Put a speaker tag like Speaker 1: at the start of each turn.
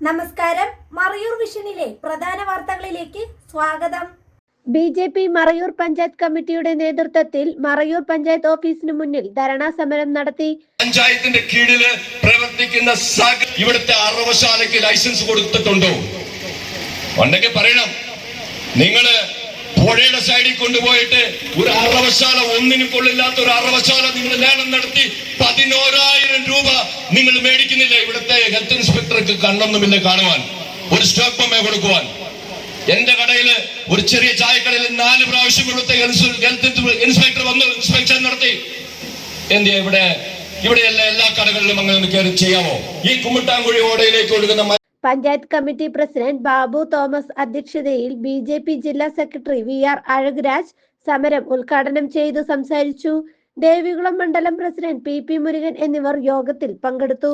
Speaker 1: നമസ്കാരം. മറയൂർ വിഷനിലെ പ്രധാന വാർത്തകളിലേക്ക് സ്വാഗതം.
Speaker 2: ബി.ജെ.പി. മറയൂർ പഞ്ചായത്ത് കമ്മിറ്റിയുടെ നേതൃത്വത്തിൽ മറയൂർ പഞ്ചായത്ത് ഓഫീസിന് മുന്നിൽ ധരണാ സമരം നടത്തി.
Speaker 3: പഞ്ചായത്തിന്റെ കീഴിൽ പ്രവർത്തിക്കുന്ന ഇവിടുത്തെ അറവശാലയ്ക്ക് ലൈസൻസ് കൊടുത്തിട്ടുണ്ടോ ഉണ്ടെങ്കിൽ പറയണം. നിങ്ങള് പുഴയുടെ സൈഡിൽ കൊണ്ടുപോയിട്ട് ഒരു അറവശാല, ഒന്നിനും കൊള്ളില്ലാത്ത ഒരു അറവശാല നിങ്ങൾ ലേലം നടത്തി 11,000 രൂപ നിങ്ങൾ മേടിക്കുന്നില്ല. ഇവിടുത്തെ ഹെൽത്ത് ഇൻസ്പെക്ടർക്ക് കണ്ണൊന്നുമില്ല കാണുവാൻ, ഒരു സ്റ്റോക്ക് ബൊമ്മ കൊടുക്കുവാൻ. എന്റെ കടയില് ഒരു ചെറിയ ചായക്കടയിൽ 4 പ്രാവശ്യം ഇവിടുത്തെ ഹെൽത്ത് ഇൻസ്പെക്ടർ വന്ന് ഇൻസ്പെക്ഷൻ നടത്തി. എന്തിയാ ഇവിടെയല്ല എല്ലാ കടകളിലും അങ്ങനെ കയറി ചെയ്യാമോ? ഈ കുമ്മിട്ടാങ്കുഴി ഓടയിലേക്ക് ഒഴുകുന്ന
Speaker 2: panchayat committee president Babu Thomas അധ്യക്ഷതയിൽ ബി.ജെ.പി. ജില്ലാ സെക്രട്ടറി വി.ആർ. അഴകുരാജ് സമരം ഉദ്ഘാടനം ചെയ്തു സംസാരിച്ചു. ദേവികുളം മണ്ഡലം പ്രസിഡന്റ് പി.പി. മുരുകൻ എന്നിവർ യോഗത്തിൽ പങ്കെടുത്തു.